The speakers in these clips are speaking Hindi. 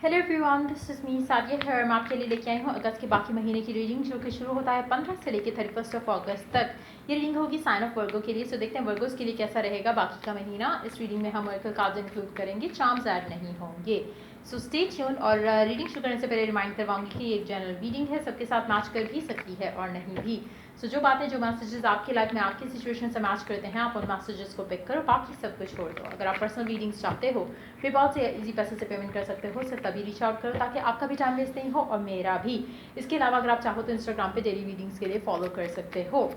Hello everyone, this is me Sadia है। मैं आपके लिए लेके आई हूँ अगस्त के बाकी महीने की रीडिंग, जो कि शुरू होता है 15 से लेकर 31 अगस्त तक। ये रीडिंग होगी साइन ऑफ वर्गो के लिए। सो देखते हैं वर्गोस के लिए कैसा रहेगा बाकी का महीना। इस रीडिंग में हम वर्कल कार्ड्स इंक्लूड करेंगे, चार्म्स ऐड नहीं होंगे। So stay tune. और रीडिंग शुरू करने से पहले रिमाइंड करवाऊंगी कि ये एक जनरल रीडिंग है, सबके साथ मैच कर भी सकती है और नहीं भी। सो जो बातें, जो मैसेजेस आपकी लाइफ में आपकी सिचुएशन से मैच करते हैं, आप उन मैसेजेस को पिक करो, बाकी सब कुछ छोड़ दो। अगर आप पर्सनल रीडिंग्स चाहते हो, पेपॉल से इजी पैसे से पेमेंट कर सकते हो, सिर्फ तभी रीच आउट करो ताकि आपका भी टाइम वेस्ट नहीं हो और मेरा भी। इसके अलावा अगर आप चाहो तो इंस्टाग्राम पे डेली रीडिंग्स के लिए फॉलो कर सकते हो।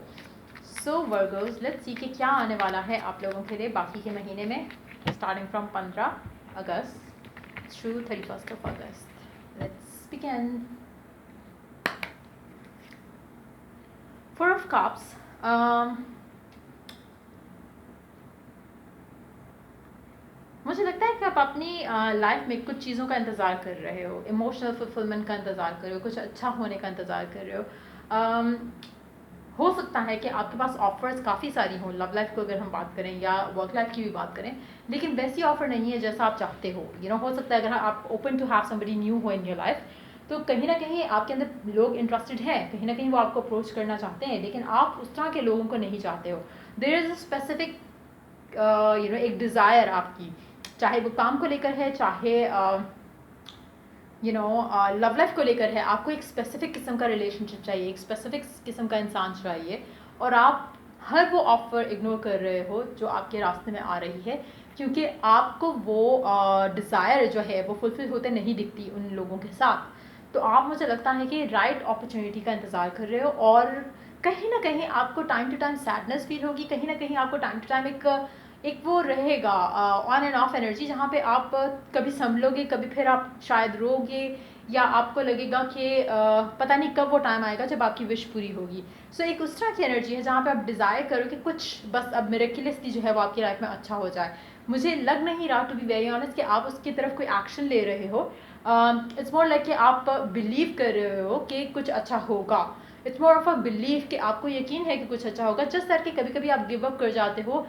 सो वर्गोस, लेट्स सी कि क्या आने वाला है आप लोगों के लिए बाकी के महीने में, starting from 15 August through 31 August. Let's begin. 4 of cups. मुझे लगता है कि आप अपनी लाइफ में कुछ चीज़ों का इंतज़ार कर रहे हो, इमोशनल फुलफिलमेंट का इंतज़ार कर रहे हो, कुछ अच्छा होने का इंतज़ार कर रहे हो। हो सकता है कि आपके पास ऑफर्स काफ़ी सारी हों, लव लाइफ को अगर हम बात करें या वर्क लाइफ की भी बात करें, लेकिन वैसी ऑफर नहीं है जैसा आप चाहते हो। हो सकता है अगर आप open to have somebody new हो इन योर लाइफ, तो कहीं ना कहीं आपके अंदर लोग इंटरेस्टेड हैं, कहीं ना कहीं वो आपको अप्रोच करना चाहते हैं, लेकिन आप उस तरह के लोगों को नहीं चाहते हो। देयर इज़ अ स्पेसिफिक एक डिज़ायर आपकी, चाहे वो काम को लेकर है, चाहे लव लाइफ को लेकर है। आपको एक स्पेसिफिक किस्म का रिलेशनशिप चाहिए, एक स्पेसिफिक किस्म का इंसान चाहिए, और आप हर वो ऑफर इग्नोर कर रहे हो जो आपके रास्ते में आ रही है, क्योंकि आपको वो डिज़ायर जो है वो फुलफिल होते नहीं दिखती उन लोगों के साथ। तो आप, मुझे लगता है कि राइट अपॉर्चुनिटी का इंतज़ार कर रहे हो, और कहीं ना कहीं आपको time to time sadness feel होगी, कहीं ना कहीं आपको टाइम टू टाइम एक वो रहेगा ऑन एंड ऑफ एनर्जी, जहाँ पे आप कभी संभलोगे, कभी फिर आप शायद रोगे, या आपको लगेगा कि पता नहीं कब वो टाइम आएगा जब आपकी विश पूरी होगी। सो एक उस तरह की एनर्जी है जहाँ पे आप डिज़ायर करो कि कुछ बस अब मिरेकलसली जो है वो आपकी लाइफ में अच्छा हो जाए। मुझे लग नहीं रहा, टू बी वेरी ऑनेस्ट, कि आप उसकी तरफ कोई एक्शन ले रहे हो। इट्स मोर लाइक कि आप बिलीव कर रहे हो कि कुछ अच्छा होगा। It's more of a believe कि आपको यकीन है कि कुछ अच्छा होगा, जस्ट दैट कि कभी कभी आप गिव अप कर जाते हो,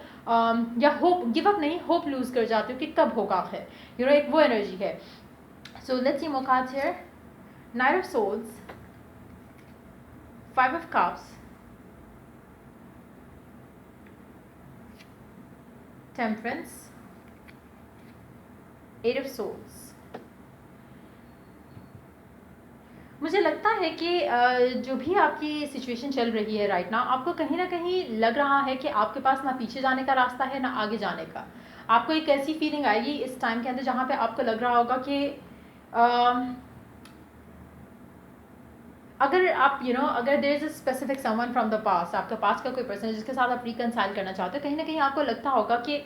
या होप, गिव अप नहीं, होप लूज कर जाते हो कि कब होगा है। एक वो एनर्जी है। So let's see more cards here. Knight of swords, 5 of cups, temperance, 8 of swords. मुझे लगता है कि जो भी आपकी सिचुएशन चल रही है राइट नाउ, आपको कहीं ना कहीं लग रहा है कि आपके पास ना पीछे जाने का रास्ता है ना आगे जाने का। आपको एक ऐसी फीलिंग आएगी इस टाइम के अंदर जहाँ पे आपको लग रहा होगा कि अगर आप अगर there is a specific someone from the past, आपका पास्ट का कोई पर्सन जिसके साथ आप रिकनसाइल करना चाहते हो, कहीं ना कहीं आपको लगता होगा कि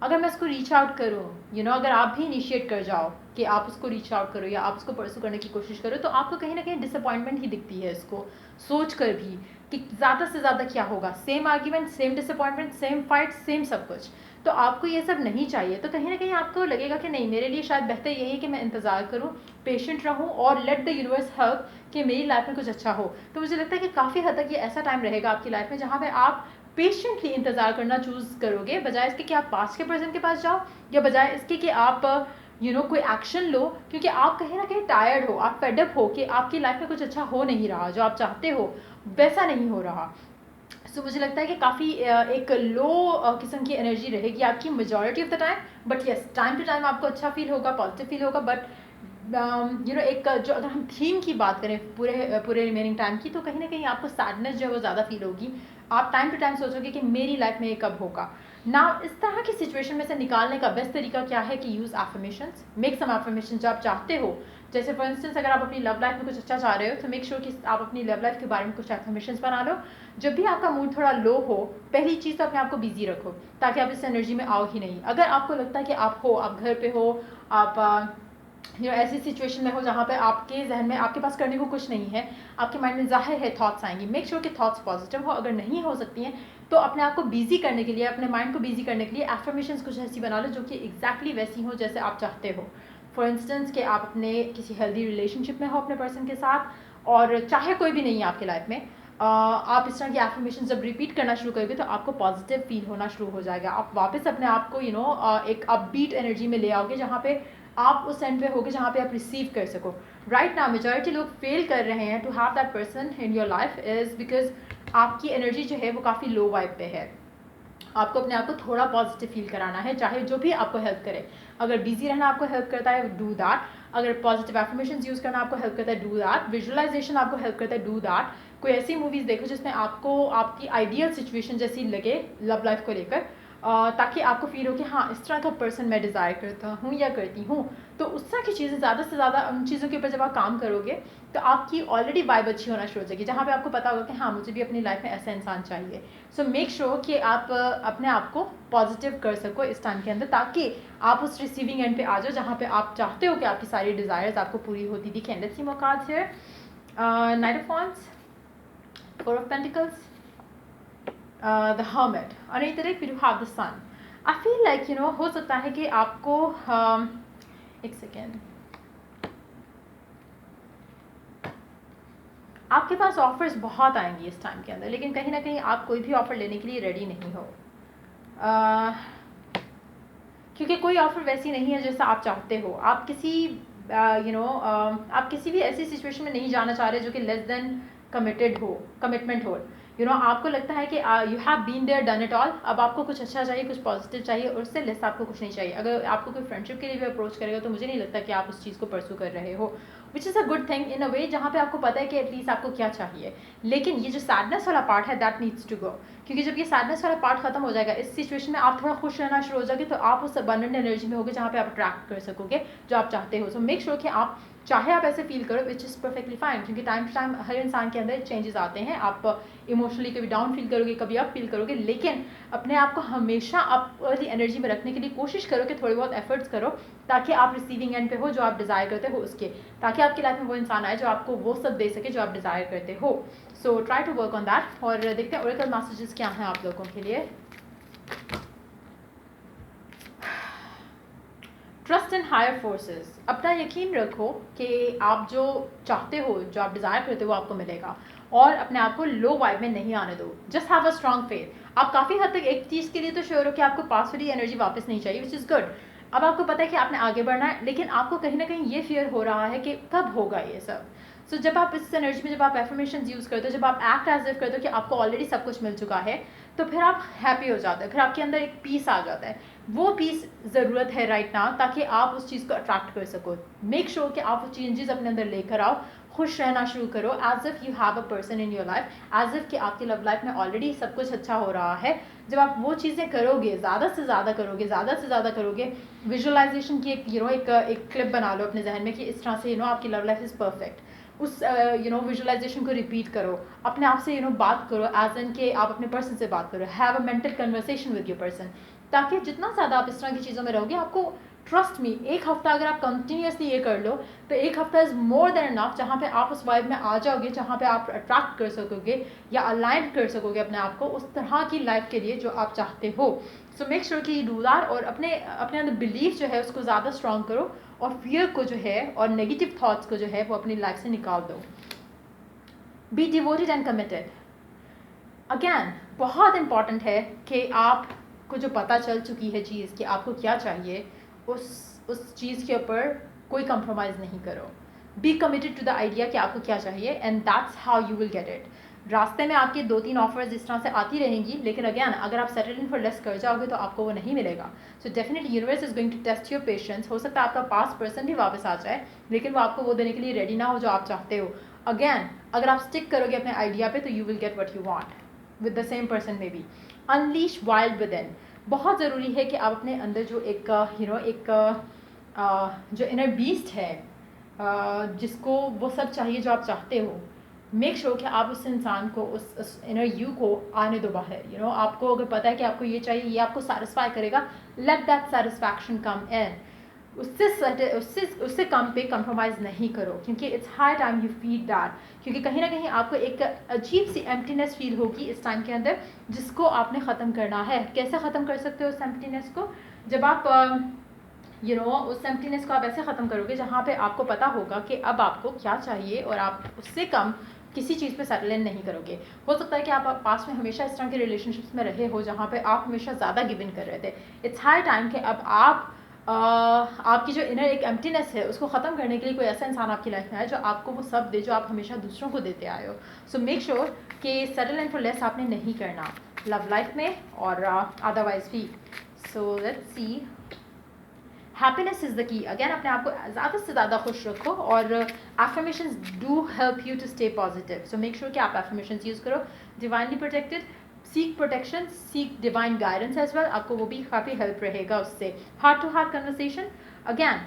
अगर मैं उसको रीच आउट करूँ, अगर आप भी इनिशिएट कर जाओ कि आप उसको रीच आउट करो या आप उसको परसू करने की कोशिश करो, तो आपको कहीं ना कहीं डिसअपॉइंटमेंट ही दिखती है इसको सोच कर भी, कि ज़्यादा से ज़्यादा क्या होगा, same argument, same disappointment, same fight, same सब कुछ। तो आपको ये सब नहीं चाहिए। तो कहीं ना कहीं आपको लगेगा कि नहीं, मेरे लिए शायद बेहतर यही है कि मैं इंतज़ार करूँ, पेशेंट रहूँ, और लेट द यूनिवर्स हेल्प कि मेरी लाइफ में कुछ अच्छा हो। तो मुझे लगता है कि काफ़ी हद तक ये ऐसा टाइम रहेगा आपकी लाइफ में जहाँ पे आप पेशेंटली इंतज़ार करना चूज़ करोगे, बजाय इसके कि आप पास्ट के पर्सन के पास जाओ, या बजाय इसके कि आप कोई एक्शन लो, क्योंकि आप कहीं ना कहीं टायर्ड हो, आप फेडअप हो कि आपकी लाइफ में कुछ अच्छा हो नहीं रहा, जो आप चाहते हो वैसा नहीं हो रहा। सो मुझे लगता है कि काफ़ी एक लो किस्म की एनर्जी रहेगी आपकी majority of the time, but yes, time to time आपको अच्छा फील होगा, पॉजिटिव फील होगा, बट एक जो, अगर हम थीम की बात करें पूरे पूरे रिमेनिंग टाइम की, तो कहीं ना कहीं आपको सैडनेस जो है वो ज़्यादा फील होगी। आप टाइम टू टाइम सोचोगे कि मेरी लाइफ में ये कब होगा ना। इस तरह की सिचुएशन में से निकालने का बेस्ट तरीका क्या है कि use affirmations, make some affirmations जो आप चाहते हो। जैसे फॉर इंस्टेंस, अगर आप अपनी लव लाइफ में कुछ अच्छा चाह रहे हो, तो मेक श्योर कि आप अपनी लव लाइफ के बारे में कुछ एफर्मेशंस बना लो। जब भी आपका मूड थोड़ा लो हो, पहली चीज़ तो अपने आप को बिजी रखो, ताकि आप इस एनर्जी में आओ ही नहीं। अगर आपको लगता है कि आप घर पे हो, आप ऐसी सिचुएशन में हो जहाँ पे आपके जहन में, आपके पास करने को कुछ नहीं है, आपके माइंड में ज़ाहिर है थॉट्स आएंगी, मेक श्योर कि थॉट्स पॉजिटिव हो। अगर नहीं हो सकती हैं, तो अपने आप को बिजी करने के लिए, अपने माइंड को बिजी करने के लिए एफर्मेशंस कुछ ऐसी बना लो जो कि एग्जैक्टली वैसी हो जैसे आप चाहते हो। फॉर इंस्टेंस कि आप अपने किसी हेल्दी रिलेशनशिप में हो अपने पर्सन के साथ, और चाहे कोई भी नहीं है आपकी लाइफ में, आप इस तरह की एफर्मेशन जब रिपीट करना शुरू करोगे, तो आपको पॉजिटिव फील होना शुरू हो जाएगा। आप वापस अपने आप को एक अपबीट एनर्जी में ले आओगे, जहाँ पे आप उस एंड पे होगे जहाँ पे आप रिसीव कर सको। राइट नाउ मेजॉरिटी लोग फेल कर रहे हैं to have that person in your life is because आपकी एनर्जी जो है वो काफ़ी लो वाइब पे है। आपको अपने आप को थोड़ा पॉजिटिव फील कराना है, चाहे जो भी आपको हेल्प करे। अगर बिजी रहना आपको हेल्प करता है, डू दैट। अगर पॉजिटिव एफर्मेशंस यूज़ करना आपको हेल्प करता है, डू दैट। विजुअलाइजेशन आपको हेल्प करता है, डू दैट। कोई ऐसी मूवीज़ देखो जिसमें आपको आपकी आइडियल सिचुएशन जैसी लगे लव लाइफ को लेकर, ताकि आपको फील हो कि हाँ इस तरह का पर्सन मैं डिज़ायर करता हूँ या करती हूँ। तो उस तरह की चीज़ें ज़्यादा से ज़्यादा उन चीज़ों के ऊपर जब आप काम करोगे तो आपकी ऑलरेडी वाइब अच्छी होना शुरू हो जाएगी, जहाँ पे आपको पता होगा कि हाँ मुझे भी अपनी लाइफ में ऐसा इंसान चाहिए। सो मेक श्योर कि आप अपने आप को पॉजिटिव कर सको इस टाइम के अंदर, ताकि आप उस रिसीविंग एंड पे आ जाओ जहाँ पे आप चाहते हो कि आपकी सारी डिज़ायर्स आपको पूरी होती दिखें। Let's see more cards here. Knight of wands, four of pentacles, the hermit, और एक तरह we do have the sun. I feel like हो सकता है कि आपको एक सेकेंड, आपके पास ऑफर्स बहुत आएंगी इस टाइम के अंदर, लेकिन कहीं ना कहीं आप कोई भी ऑफर लेने के लिए रेडी नहीं हो, क्योंकि कोई ऑफर वैसी नहीं है जैसा आप चाहते हो। आप किसी आप किसी भी ऐसी सिचुएशन में नहीं जाना चाह रहे जो कि लेस देन कमिटमेंट हो। आपको लगता है कि you have been there done it all, अब आपको कुछ अच्छा चाहिए, कुछ पॉजिटिव चाहिए, और उससे लेस आपको कुछ नहीं चाहिए। अगर आपको कोई फ्रेंडशिप के लिए भी अप्रोच करेगा तो मुझे नहीं लगता कि आप उस चीज़ को परसू कर रहे हो, which is a good thing in a way, जहाँ पे आपको पता है कि एटलीस्ट आपको क्या चाहिए। लेकिन ये जो सैडनेस वाला पार्ट है दैट नीड्स टू गो, क्योंकि जब ये सैडनेस वाला पार्ट खत्म हो जाएगा इस सिचुएशन में, आप थोड़ा खुश रहना शुरू हो जाओगे, तो आप उस अबंडेंट एनर्जी में होगे जहाँ पे आप अट्रैक्ट कर सकोगे जो आप चाहते हो। सो मेक श्योर कि आप चाहे आप ऐसे फील करो, विच इज़ परफेक्टली फाइन, क्योंकि टाइम टू टाइम हर इंसान के अंदर चेंजेस आते हैं। आप इमोशनली कभी डाउन फील करोगे, कभी अप फील करोगे, लेकिन अपने आप को हमेशा आप वाली एनर्जी में रखने के लिए कोशिश करो कि थोड़े बहुत एफर्ट्स करो, ताकि आप रिसीविंग एंड पे हो जो आप डिज़ायर करते हो उसके, ताकि आपकी लाइफ में वो इंसान आए जो आपको वो सब दे सके जो आप डिज़ायर करते हो। So try to work on that. और देखते हैं ओरेकल मैसेजेस क्या हैं आप लोगों के लिए। ट्रस्ट इन हायर फोर्सेस, अपना यकीन रखो कि आप जो चाहते हो, जो आप डिज़ायर करते हो वो आपको मिलेगा, और अपने आप को लो वाइब में नहीं आने दो। Just have a strong faith. आप काफ़ी हद तक एक चीज़ के लिए तो श्योर हो कि आपको पास वाली एनर्जी वापस नहीं चाहिए, विच इज़ गुड। अब आपको पता है कि आपने आगे बढ़ना है, लेकिन आपको कहीं ना कहीं ये फियर हो रहा है कि कब होगा ये सब। सो जब आप इस एनर्जी में, जब आप एफर्मेशंस यूज़ करते हो, जब आप एक्ट एज इफ करते हो कि आपको ऑलरेडी सब कुछ मिल चुका है, तो फिर आप हैप्पी हो जाते हैं, फिर आपके अंदर एक पीस आ जाता है। वो पीस ज़रूरत है राइट नाउ, ताकि आप उस चीज़ को अट्रैक्ट कर सको। मेक श्योर कि आप वो चेंजेस अपने अंदर लेकर आओ, खुश रहना शुरू करो, as if you have a person in your life, as if कि आपकी लव लाइफ में ऑलरेडी सब कुछ अच्छा हो रहा है। जब आप वो चीज़ें करोगे, ज़्यादा से ज़्यादा करोगे, ज़्यादा से ज़्यादा करोगे, विजुअलाइजेशन की एक क्लिप बना लो अपने जहन में कि इस तरह से आपकी लव लाइफ इज़ परफेक्ट। उस विजुअलाइजेशन को रिपीट करो, अपने आप से बात करो, एज एन के आप अपने पर्सन से बात करो, have a mental conversation with your person, ताकि जितना ज़्यादा आप इस तरह की चीज़ों में रहोगे, आपको ट्रस्ट मी, एक हफ्ता अगर आप कंटिन्यूसली ये कर लो तो एक हफ्ता इज़ मोर देन इनफ, जहाँ पे आप उस वाइब में आ जाओगे, जहाँ पे आप अट्रैक्ट कर सकोगे या अलाइन कर सकोगे अपने आप को उस तरह की लाइफ के लिए जो आप चाहते हो। सो मेक श्योर कि डू दैट, और अपने अंदर बिलीफ जो है उसको ज़्यादा स्ट्रॉन्ग करो, और फियर को जो है और नेगेटिव थॉट्स को जो है वो अपनी लाइफ से निकाल दो। Be devoted and committed. Again बहुत इंपॉर्टेंट है कि आपको जो पता चल चुकी है चीज़ कि आपको क्या चाहिए, उस चीज़ के ऊपर कोई कंप्रोमाइज़ नहीं करो। Be committed to the idea कि आपको क्या चाहिए, and that's how you will get it. रास्ते में आपके 2-3 ऑफर्स इस तरह से आती रहेंगी, लेकिन अगैन अगर आप सेटल इन फॉर लेस कर जाओगे तो आपको वो नहीं मिलेगा। So definitely universe is going to test your patience. हो सकता है आपका पास पर्सन भी वापस आ जाए, लेकिन वो आपको वो देने के लिए रेडी ना हो जो आप चाहते हो। अगैन अगर आप स्टिक करोगे अपने आइडिया पे तो you will get what you want with the same person may be. Unleash wild with in. बहुत ज़रूरी है कि आप अपने अंदर जो जो इनर बीस्ट है, जिसको वो सब चाहिए जो आप चाहते हो, मेक श्योर कि आप उस इंसान को, उस इनर यू को आने दो बाहर। आपको अगर पता है कि आपको ये चाहिए, ये आपको सेटिस्फाई करेगा, लेट दैट सेटिस्फैक्शन कम इन। उससे कम पे कंप्रोमाइज़ नहीं करो, क्योंकि it's high time you feed that, क्योंकि कहीं ना कहीं आपको एक अजीब सी एम्प्टीनेस फील होगी इस टाइम के अंदर, जिसको आपने ख़त्म करना है। कैसे ख़त्म कर सकते हो उस एम्प्टीनेस को? जब आप उस एम्प्टीनेस को आप ऐसे ख़त्म करोगे जहाँ पे आपको पता होगा कि अब आपको क्या चाहिए, और आप उससे कम किसी चीज़ पे सेटल इन नहीं करोगे। हो सकता है कि आप पास में हमेशा इस तरह के रिलेशनशिप्स में रहे हो जहाँ पे आप हमेशा ज़्यादा गिव इन कर रहे थे। इट्स हाई टाइम कि अब आप आपकी जो इनर एक एम्प्टीनेस है उसको ख़त्म करने के लिए कोई ऐसा इंसान आपकी लाइफ में आए जो आपको वो सब दे जो आप हमेशा दूसरों को देते आए हो. सो मेक श्योर कि सेटल एंड फॉर लेस आपने नहीं करना लव लाइफ में और अदरवाइज भी. So let's see. Happiness is the key. Again अपने आप को ज़्यादा से ज़्यादा खुश रखो और affirmations do help you to stay positive. So make sure कि आप एफर्मेशंस यूज़ करो. Divinely protected, seek protection, seek divine guidance as well. आपको वो भी काफ़ी हेल्प रहेगा उससे. Heart to heart conversation. Again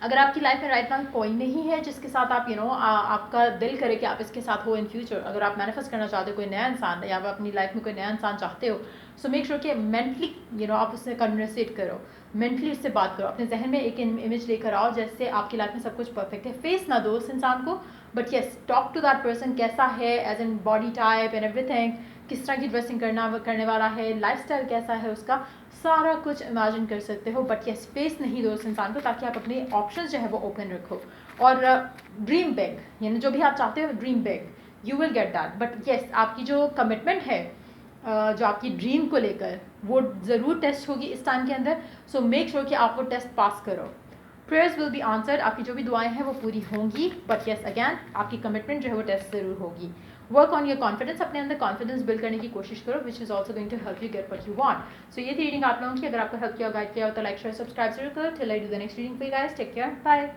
अगर आपकी लाइफ में राइट नाउ कोई नहीं है जिसके साथ आप आपका दिल करे कि आप इसके साथ हो इन फ्यूचर, अगर आप मैनिफेस्ट करना चाहते हो कोई नया इंसान या आप अपनी लाइफ में कोई नया इंसान चाहते हो, सो मेक श्योर कि मेंटली आप उससे कन्वर्सेट करो, मेंटली उससे बात करो, अपने जहन में एक इमेज लेकर आओ जैसे आपकी लाइफ में सब कुछ परफेक्ट है. फेस ना दो उस इंसान को, but yes talk to that person. कैसा है as an body type and everything, किस तरह की ड्रेसिंग करने वाला है, लाइफस्टाइल कैसा है उसका, सारा कुछ इमेजिन कर सकते हो. बट ये स्पेस नहीं दो उस इंसान को ताकि आप अपने ऑप्शंस जो है वो ओपन रखो. और ड्रीम बिग, यानी जो भी आप चाहते हो dream big, you will get that. But yes आपकी जो कमिटमेंट है जो आपकी ड्रीम को लेकर, वो ज़रूर टेस्ट होगी इस टाइम के अंदर. सो मेक श्योर कि आप वो टेस्ट पास करो. Prayers will be answered. आपकी जो भी दुआएं हैं वो पूरी होंगी. बट येस अगैन आपकी कमिटमेंट जो है वो टेस्ट ज़रूर होगी. Work on your confidence. अपने अंदर कॉन्फिडेंस बिल्ड करने की कोशिश करो, which is also going to help you get what you want. So ये थी रीडिंग आप लोगों की. अगर आपको हेल्प किया गाइड किया हो तो लाइक शेयर सब्सक्राइब जरूर करो. Till I do the next reading for you guys. Take care. Bye.